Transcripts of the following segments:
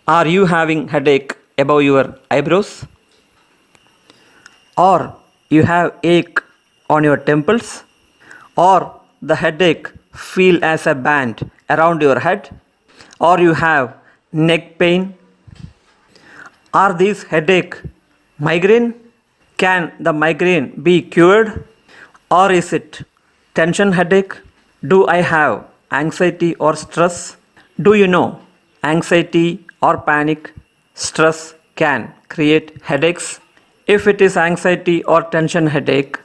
Are you having headache above your eyebrows? Or you have ache on your temples? Or the headache feel as a band around your head? Or you have neck pain? Are these headache migraine? Can the migraine be cured? Or is it tension headache? Do I have anxiety or stress? Do you know anxiety or panic, stress can create headaches? If it is anxiety or tension headache,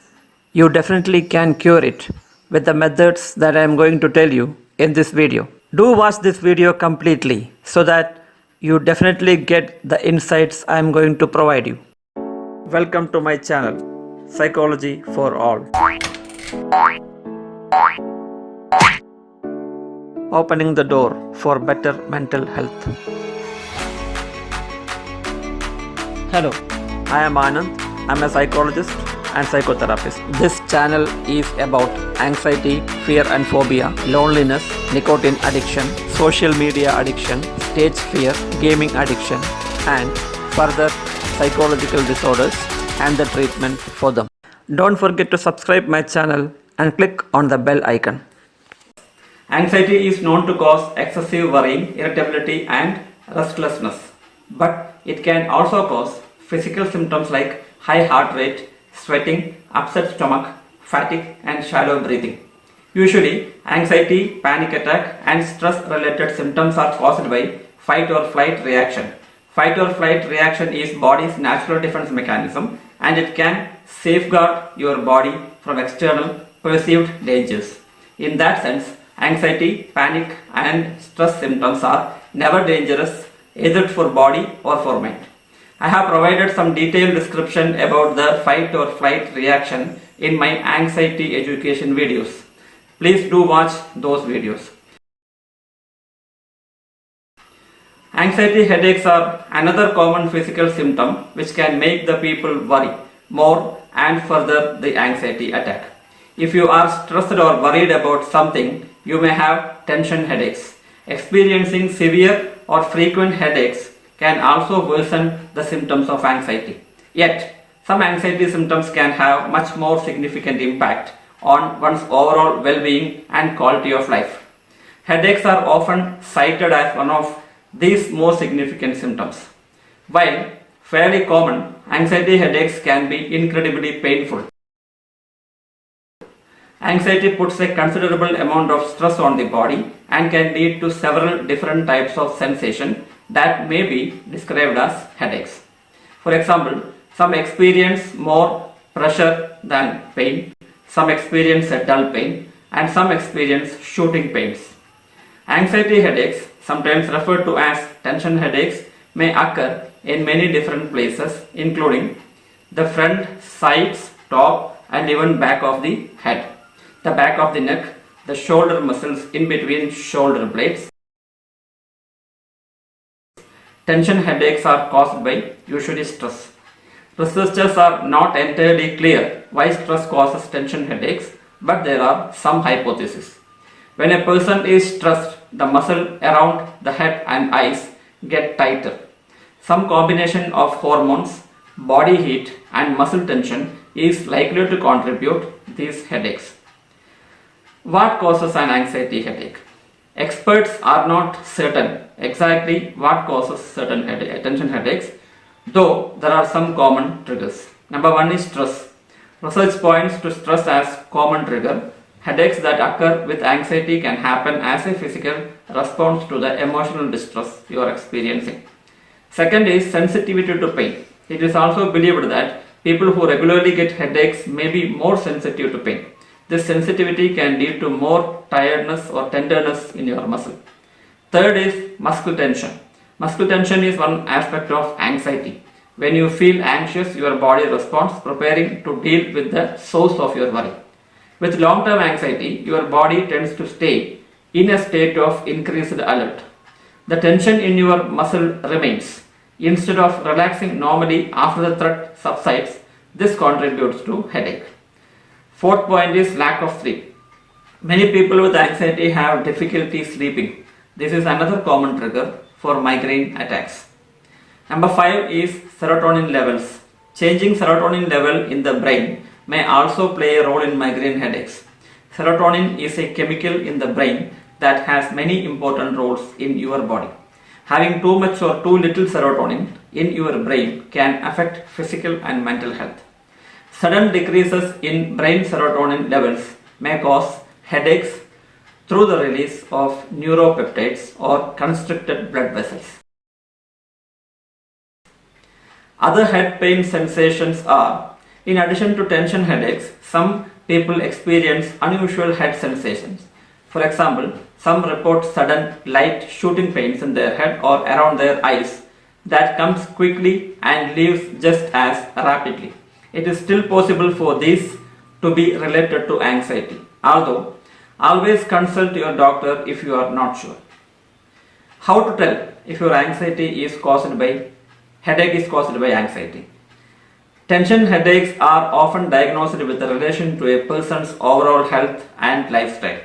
you definitely can cure it with the methods that I am going to tell you in this video. Do watch this video completely so that you definitely get the insights I am going to provide you. Welcome to my channel, Psychology for All. Opening the door for better mental health. Hello, I am Anand. I am a psychologist and psychotherapist. This channel is about anxiety, fear and phobia, loneliness, nicotine addiction, social media addiction, stage fear, gaming addiction, and further psychological disorders and the treatment for them. Don't forget to subscribe my channel and click on the bell icon. Anxiety is known to cause excessive worrying, irritability and restlessness, but it can also cause physical symptoms like high heart rate, sweating, upset stomach, fatigue and shallow breathing. Usually, anxiety, panic attack and stress-related symptoms are caused by fight or flight reaction. Fight or flight reaction is body's natural defense mechanism and it can safeguard your body from external perceived dangers. In that sense, anxiety, panic and stress symptoms are never dangerous either for body or for mind. I have provided some detailed description about the fight or flight reaction in my anxiety education videos. Please do watch those videos. Anxiety headaches are another common physical symptom which can make the people worry more and further the anxiety attack. If you are stressed or worried about something, you may have tension headaches. Experiencing severe or frequent headaches can also worsen the symptoms of anxiety. Yet, some anxiety symptoms can have much more significant impact on one's overall well-being and quality of life. Headaches are often cited as one of these more significant symptoms. While fairly common, anxiety headaches can be incredibly painful. Anxiety puts a considerable amount of stress on the body and can lead to several different types of sensation that may be described as headaches. For example, some experience more pressure than pain, some experience a dull pain, and some experience shooting pains. Anxiety headaches, sometimes referred to as tension headaches, may occur in many different places, including the front, sides, top, and even back of the head, the back of the neck, the shoulder muscles in between shoulder blades. Tension headaches are caused by usually stress. Researchers are not entirely clear why stress causes tension headaches, but there are some hypotheses. When a person is stressed, the muscle around the head and eyes get tighter. Some combination of hormones, body heat and muscle tension is likely to contribute these headaches. What causes an anxiety headache? Experts are not certain exactly what causes certain tension headaches, though there are some common triggers. Number one is stress. Research points to stress as common trigger. Headaches that occur with anxiety can happen as a physical response to the emotional distress you are experiencing. Second is sensitivity to pain. It is also believed that people who regularly get headaches may be more sensitive to pain. This sensitivity can lead to more tiredness or tenderness in your muscle. Third is muscle tension. Muscle tension is one aspect of anxiety. When you feel anxious, your body responds, preparing to deal with the source of your worry. With long-term anxiety, your body tends to stay in a state of increased alert. The tension in your muscle remains. Instead of relaxing normally after the threat subsides, this contributes to headache. Fourth point is lack of sleep. Many people with anxiety have difficulty sleeping. This is another common trigger. for migraine attacks. Number 5 is serotonin levels. Changing serotonin level in the brain may also play a role in migraine headaches. Serotonin is a chemical in the brain that has many important roles in your body. Having too much or too little serotonin in your brain can affect physical and mental health. Sudden decreases in brain serotonin levels may cause headaches through the release of neuropeptides or constricted blood vessels. Other head pain sensations are, in addition to tension headaches, some people experience unusual head sensations. For example, some report sudden light shooting pains in their head or around their eyes that comes quickly and leaves just as rapidly. It is still possible for these to be related to anxiety, although always consult your doctor if you are not sure. How to tell if your headache is caused by anxiety? Tension headaches are often diagnosed with relation to a person's overall health and lifestyle.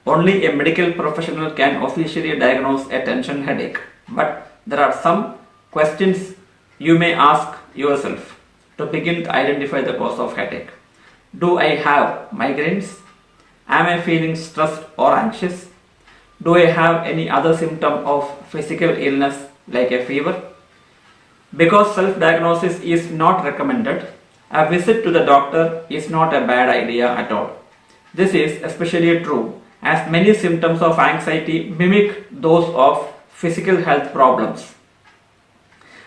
Only a medical professional can officially diagnose a tension headache, but there are some questions you may ask yourself to begin to identify the cause of headache. Do I have migraines? Am I feeling stressed or anxious? Do I have any other symptom of physical illness like a fever? Because self-diagnosis is not recommended, a visit to the doctor is not a bad idea at all. This is especially true as many symptoms of anxiety mimic those of physical health problems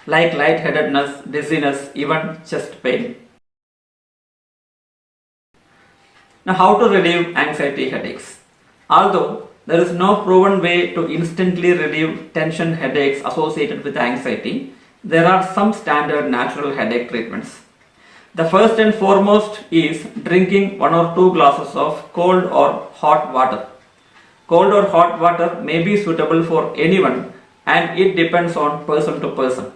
like lightheadedness, dizziness, even chest pain. Now, how to relieve anxiety headaches? Although there is no proven way to instantly relieve tension headaches associated with anxiety, there are some standard natural headache treatments. The first and foremost is drinking 1 or 2 glasses of cold or hot water. Cold or hot water may be suitable for anyone and it depends on person to person.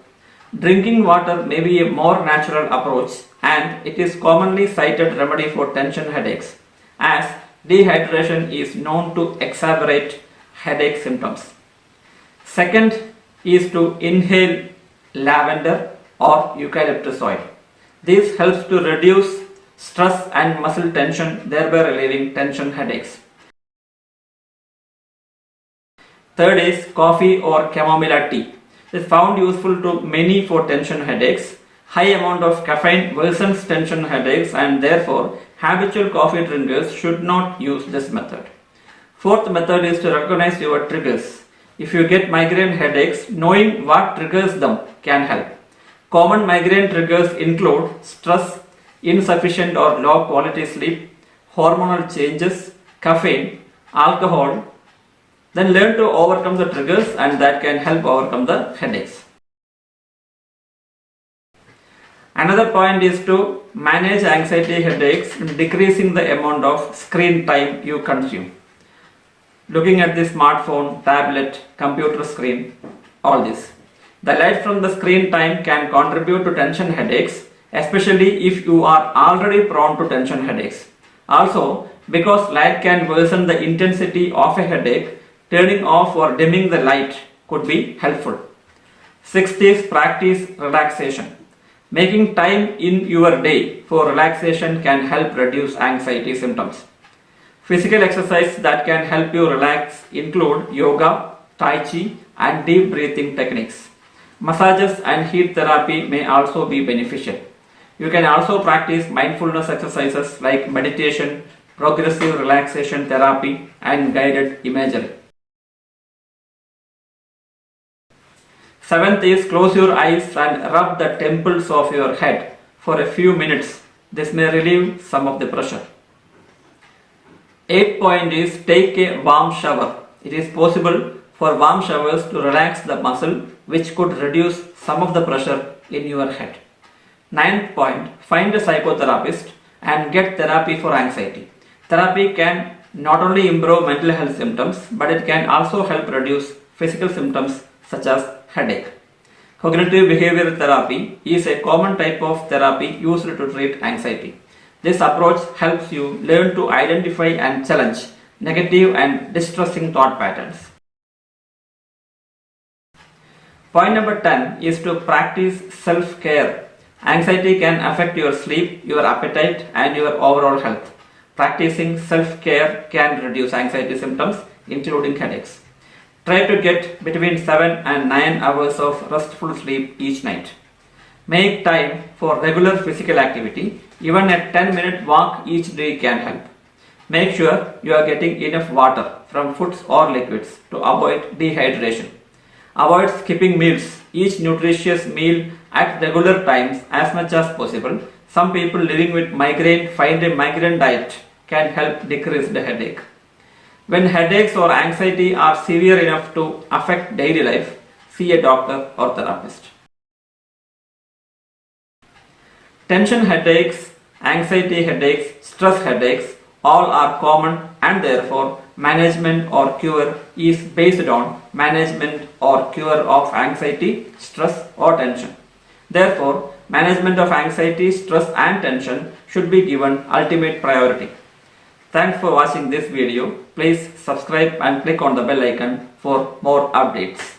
Drinking water may be a more natural approach and it is commonly cited remedy for tension headaches as dehydration is known to exacerbate headache symptoms. Second is to inhale lavender or eucalyptus oil. This helps to reduce stress and muscle tension, thereby relieving tension headaches. Third is coffee or chamomile tea. It is found useful to many for tension headaches. High amount of caffeine worsens tension headaches and therefore habitual coffee drinkers should not use this method. Fourth method is to recognize your triggers. If you get migraine headaches, knowing what triggers them can help. Common migraine triggers include stress, insufficient or low quality sleep, hormonal changes, caffeine, alcohol. Then learn to overcome the triggers and that can help overcome the headaches. Another point is to manage anxiety headaches in decreasing the amount of screen time you consume. Looking at the smartphone, tablet, computer screen, all this. The light from the screen time can contribute to tension headaches, especially if you are already prone to tension headaches. Also, because light can worsen the intensity of a headache, turning off or dimming the light could be helpful. Sixth is practice relaxation. Making time in your day for relaxation can help reduce anxiety symptoms. Physical exercise that can help you relax include yoga, tai chi, and deep breathing techniques. Massages and heat therapy may also be beneficial. You can also practice mindfulness exercises like meditation, progressive relaxation therapy, and guided imagery. Seventh is close your eyes and rub the temples of your head for a few minutes. This may relieve some of the pressure. Eighth point is take a warm shower. It is possible for warm showers to relax the muscle which could reduce some of the pressure in your head. Ninth point, find a psychotherapist and get therapy for anxiety. Therapy can not only improve mental health symptoms but it can also help reduce physical symptoms such as headache. Cognitive behavioral therapy is a common type of therapy used to treat anxiety. This approach helps you learn to identify and challenge negative and distressing thought patterns. Point number 10 is to practice self-care. Anxiety can affect your sleep, your appetite, and your overall health. Practicing self-care can reduce anxiety symptoms, including headaches. Try to get between 7 and 9 hours of restful sleep each night. Make time for regular physical activity. Even a 10-minute walk each day can help. Make sure you are getting enough water from foods or liquids to avoid dehydration. Avoid skipping meals. Eat nutritious meal at regular times as much as possible. Some people living with migraine find a migraine diet can help decrease the headache. When headaches or anxiety are severe enough to affect daily life, see a doctor or therapist. Tension headaches, anxiety headaches, stress headaches all are common, and therefore management or cure is based on management or cure of anxiety, stress or tension. Therefore, management of anxiety, stress and tension should be given ultimate priority. Thanks for watching this video. Please subscribe and click on the bell icon for more updates.